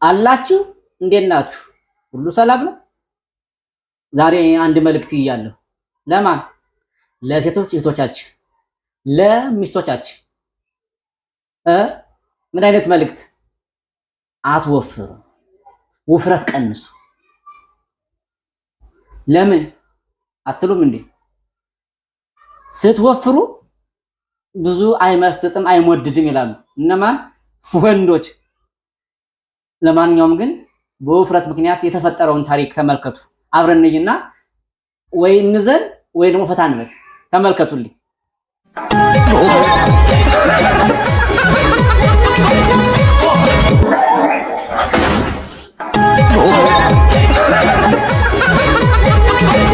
አላችሁ እንዴት ናችሁ? ሁሉ ሰላም ነው? ዛሬ አንድ መልእክት ይያለሁ። ለማን? ለሴቶች እህቶቻችን፣ ለሚስቶቻችን። ምን አይነት መልእክት? አትወፍሩ፣ ውፍረት ቀንሱ። ለምን አትሉም እንዴ? ስትወፍሩ ብዙ አይመስጥም አይሞድድም ይላሉ። እነማን? ወንዶች። ለማንኛውም ግን በውፍረት ምክንያት የተፈጠረውን ታሪክ ተመልከቱ። አብረን እንይና ወይ እንዘን ወይ ደግሞ ፈታ እንበል። ተመልከቱልኝ።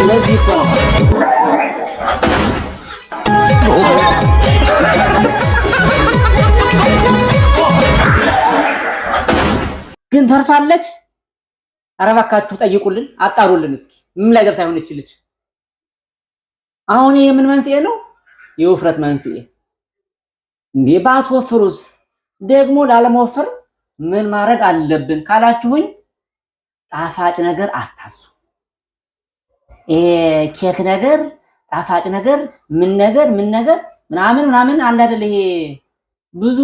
ለዚህ እኮ ነው ግን ተርፋለች። ኧረ እባካችሁ ጠይቁልን፣ አጣሩልን እስኪ ምን ላይ ደርሳ ይሆነች ልጅ። አሁን ይሄ ምን መንስኤ ነው? የውፍረት መንስኤ እንዴ? ባትወፍሩስ ደግሞ ላለመወፈር ምን ማድረግ አለብን ካላችሁኝ፣ ጣፋጭ ነገር አታፍሱ። ኬክ ነገር፣ ጣፋጭ ነገር፣ ምን ነገር ምናምን አለ አይደል? ይሄ ብዙ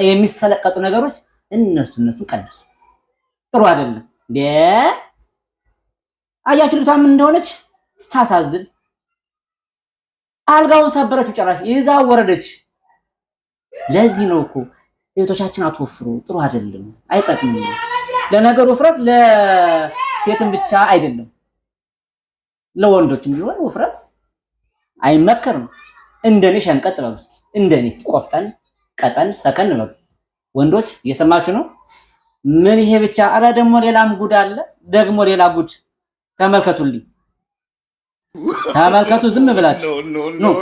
የሚሰለቀጡ ነገሮች እነሱ ቀንሱ። ጥሩ አይደለም እንዴ? አያችሁ ልጅቷ ምን እንደሆነች ስታሳዝን። አልጋውን ሰበረችው፣ ጭራሽ ይዛ ወረደች። ለዚህ ነው እኮ እህቶቻችን አትወፍሩ፣ ጥሩ አይደለም፣ አይጠቅምም። ለነገሩ ውፍረት ለሴትም ብቻ አይደለም፣ ለወንዶችም ቢሆን ውፍረት አይመከርም። እንደኔ ሸንቀጥ በሉ እስኪ፣ እንደኔ ቆፍጠን ቀጠን ሰከን በሉ ወንዶች። እየሰማችሁ ነው? ምን ይሄ ብቻ? አረ ደግሞ ሌላም ጉድ አለ፣ ደግሞ ሌላ ጉድ። ተመልከቱልኝ፣ ተመልከቱ፣ ዝም ብላችሁ ኖ።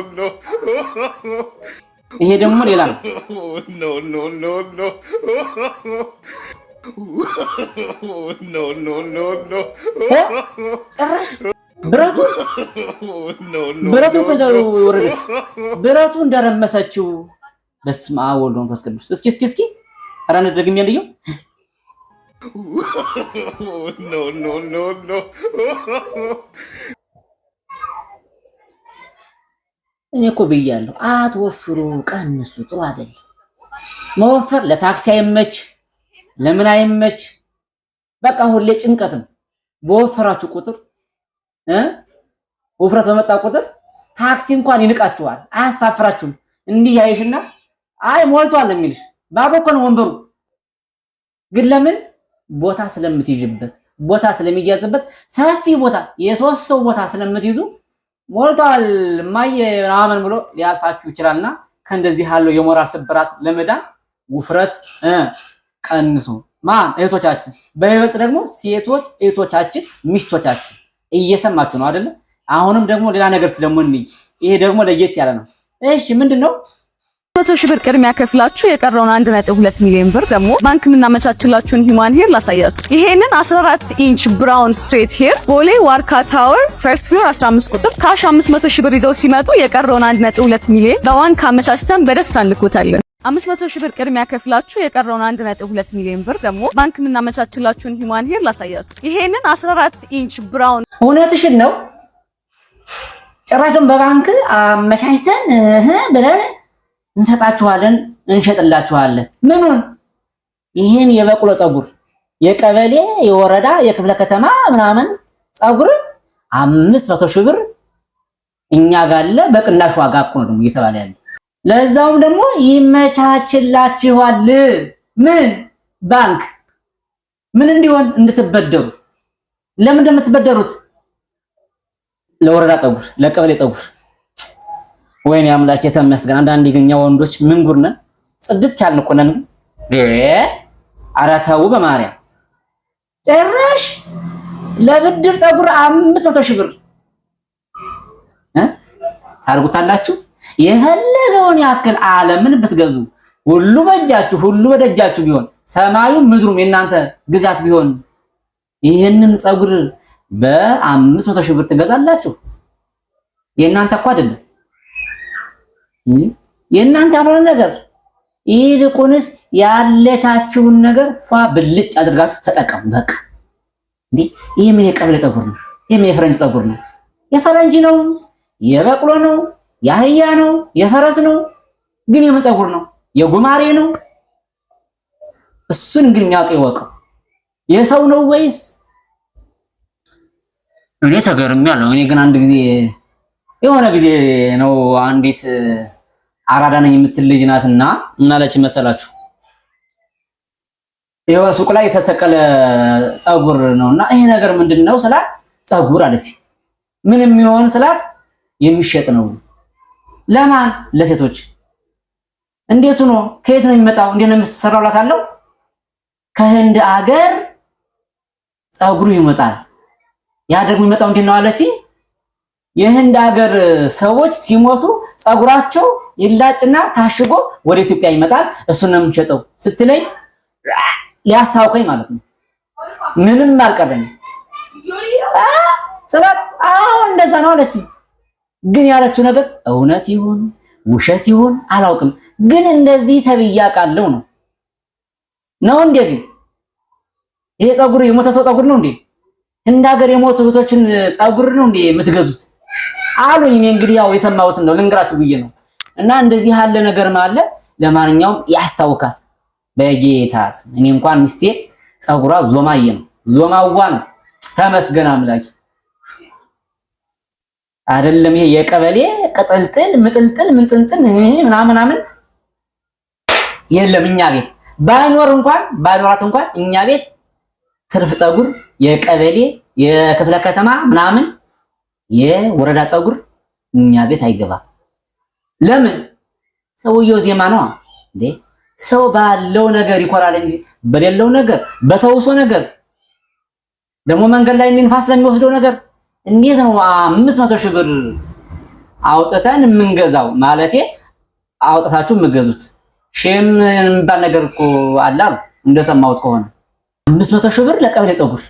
ይሄ ደግሞ ሌላ ነው። ጭራሽ ብረቱ ከዛው ወረደች፣ ብረቱ እንደረመሰችው። በስመ አብ ወወልድ ወመንፈስ ቅዱስ። እስኪ ኧረ ደግሜ ልየው። እኔ እኮ ብያለሁ፣ አትወፍሩ፣ ቀንሱ፣ ጥሩ አይደለም። መወፈር ለታክሲ አይመች፣ ለምን አይመች። በቃ ሁሌ ጭንቀት ነው። በወፈራችሁ ቁጥር ውፍረት በመጣ ቁጥር ታክሲ እንኳን ይንቃችኋል፣ አያሳፍራችሁም። እንዲህ ያይሽና አይ ሞልቷል የሚልሽ ባዶ እኮ ነው ወንበሩ። ግን ለምን? ቦታ ስለምትይዥበት፣ ቦታ ስለሚያዝበት፣ ሰፊ ቦታ የሶስት ሰው ቦታ ስለምትይዙ ሞልቷል ማየ ምናምን ብሎ ሊያልፋችሁ ይችላልና ከእንደዚህ ያለው የሞራል ስብራት ለመዳን ውፍረት ቀንሱ። ማን? እህቶቻችን፣ በይበልጥ ደግሞ ሴቶች እህቶቻችን፣ ሚስቶቻችን። እየሰማችሁ ነው አይደለ? አሁንም ደግሞ ሌላ ነገር ስለምንይ፣ ይሄ ደግሞ ለየት ያለ ነው። እሺ ምንድነው? 100 ሺህ ብር ቅድሚያ ከፍላችሁ የቀረውን 1.2 ሚሊዮን ብር ደግሞ ባንክ የምናመቻችላችሁን ሂማን ሄር ላሳያችሁ። ይሄንን 14 ኢንች ብራውን ስትሬት ሄር ቦሌ ዋርካ ታወር ፈርስት ፍሎር 15 ቁጥር ካሽ 500 ሺህ ብር ይዘው ሲመጡ የቀረውን 1.2 ሚሊዮን በባንክ አመቻችተን በደስታ እንልኮታለን። 500 ሺህ ብር ቅድሚያ ከፍላችሁ የቀረውን 1.2 ሚሊዮን ብር ደግሞ ባንክ የምናመቻችላችሁን ሂማን ሄር ላሳያችሁ። ይሄንን 14 ኢንች ብራውን። እውነትሽን ነው። ጭራሽም በባንክ አመቻችተን ብለን እንሰጣችኋለን፣ እንሸጥላችኋለን። ምኑን? ይህን የበቅሎ ፀጉር የቀበሌ የወረዳ የክፍለ ከተማ ምናምን ፀጉር 500 ሺህ ብር እኛ ጋር አለ። በቅናሽ ዋጋ እኮ ነው እየተባለ ያለ። ለዛውም ደግሞ ይመቻችላችኋል። ምን? ባንክ ምን እንዲሆን? እንድትበደሩ። ለምን እንደምትበደሩት? ለወረዳ ፀጉር፣ ለቀበሌ ፀጉር። ወይኔ አምላክ የተመስገን። አንዳንዴ ግን እኛ ወንዶች ምን ጉድ ነን? ጽድት ያልን እኮ ነን። ኧረ ተው በማርያም። ጭራሽ ለብድር ፀጉር 500 ሺህ ብር ታርጉታላችሁ። የፈለገውን ያክል ዓለምን ብትገዙ ሁሉ በእጃችሁ ሁሉ በደጃችሁ ቢሆን ሰማዩ ምድሩም የእናንተ ግዛት ቢሆን ይህንን ፀጉር በ500 ሺህ ብር ትገዛላችሁ? የእናንተ እኮ አይደለም። የእናንተ ያልሆነ ነገር ይልቁንስ ያለቻችሁን ነገር ፏ ብልጭ አድርጋችሁ ተጠቀሙ። በቃ እንዴ ይሄ ምን የቀበሌ ፀጉር ነው? ይሄ ምን የፈረንጅ ፀጉር ነው? የፈረንጅ ነው? የበቅሎ ነው? የአህያ ነው? የፈረስ ነው? ግን የምን ፀጉር ነው? የጉማሬ ነው? እሱን ግን የሚያውቅ ይወቀው። የሰው ነው ወይስ? እኔ ተገርሜያለሁ። እኔ ግን አንድ ጊዜ የሆነ ጊዜ ነው አንዲት አራዳ ነኝ የምትል ልጅ ናትና እናለች መሰላችሁ የሆነ ሱቅ ላይ የተሰቀለ ፀጉር ነውና ይሄ ነገር ምንድነው ስላት ፀጉር አለች። ምንም ይሆን ስላት የሚሸጥ ነው። ለማን? ለሴቶች። እንዴት ነው? ከየት ነው የሚመጣው? እንዴት ነው የሚሰራው? ላታለው ከህንድ አገር ፀጉሩ ይመጣል። ያ ደግሞ የሚመጣው እንዴት ነው አለችኝ። የህንድ ሀገር ሰዎች ሲሞቱ ፀጉራቸው ይላጭና ታሽጎ ወደ ኢትዮጵያ ይመጣል። እሱን ነው የምሸጠው ስትለኝ ሊያስታውቀኝ ማለት ነው። ምንም አልቀረኝ ስላት አዎ እንደዛ ነው አለችኝ። ግን ያለችው ነገር እውነት ይሁን ውሸት ይሁን አላውቅም። ግን እንደዚህ ተብያ ቃለው ነው እንዴ? ግን ይሄ ፀጉር የሞተ ሰው ፀጉር ነው እንዴ? ህንድ ሀገር የሞቱ እህቶችን ፀጉር ነው እንዴ የምትገዙት አሉኝ። እኔ እንግዲህ ያው የሰማሁትን ነው ልንገራችሁ ብዬ ነው። እና እንደዚህ ያለ ነገር ማለት ለማንኛውም ያስታውቃል። በጌታ ስም እኔ እንኳን ሚስቴ ፀጉሯ ዞማዬ ነው፣ ዞማዋ ነው። ተመስገን አምላክ። አይደለም ይሄ የቀበሌ ቅጥልጥል ምጥልጥል ምንጥንጥን ምናምን የለም እኛ ቤት ባይኖራት እንኳን እኛ ቤት ትርፍ ፀጉር የቀበሌ የክፍለ ከተማ ምናምን የወረዳ ፀጉር እኛ ቤት አይገባም። ለምን? ሰውየው ዜማ ነው እንዴ? ሰው ባለው ነገር ይኮራል እንጂ በሌለው ነገር በተውሶ ነገር ደግሞ መንገድ ላይ ንፋስ ለሚወስደው ነገር እንዴት ነው 500 ሺህ ብር አውጥተን የምንገዛው? ማለቴ አውጥታችሁ የምገዙት ሼም የሚባል ነገር እኮ አለ እንደሰማሁት ከሆነ 500 ሺህ ብር ለቀበሌ ፀጉር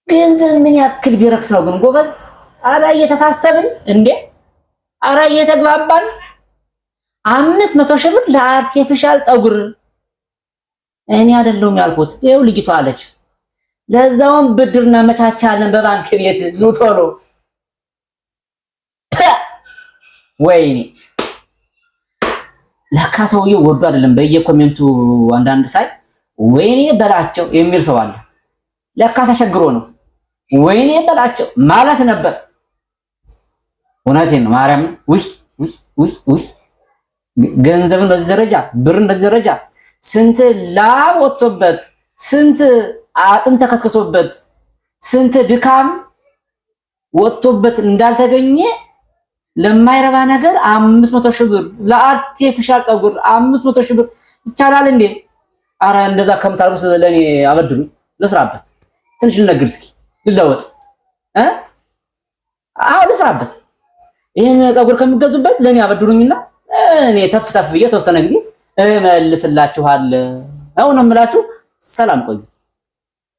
ገንዘብ ምን ያክል ቢረክስ ነው ግን ጎበዝ? አረ እየተሳሰብን እንዴ? አረ እየተግባባን 500 ሺህ ብር ለአርቲፊሻል ፀጉር እኔ አይደለሁም ያልኩት። ይኸው ልጅቷ አለች። ለዛውም ብድርና መቻቻለን በባንክ ቤት ኑ ቶሎ። ወይኔ ለካ ሰውዬው ወዶ አይደለም። በየኮሜንቱ አንዳንድ ሳይ ወይኔ በላቸው የሚል ሰው አለ። ለካ ተቸግሮ ነው። ወይኔ በላቸው ማለት ነበር። እውነቴን ነው ማርያም። ውይ ገንዘብን በዚህ ደረጃ ብርን በዚህ ደረጃ ስንት ላብ ወጥቶበት ስንት አጥንት ተከስክሶበት ስንት ድካም ወጥቶበት እንዳልተገኘ ለማይረባ ነገር 500 ሺህ ብር ለአርቲፊሻል ፀጉር 500 ሺህ ብር ይቻላል እንዴ? አረ እንደዛ ከምታርጉስ ለኔ አበድሩ ልስራበት። ትንሽ ልነግር እስኪ ልለወጥ አዎ ልስራበት። ይሄን ፀጉር ከሚገዙበት ለኔ አበድሩኝና እኔ ተፍተፍ ብዬ ተወሰነ ጊዜ እመልስላችኋለሁ። አሁን እምላችሁ ሰላም ቆዩ።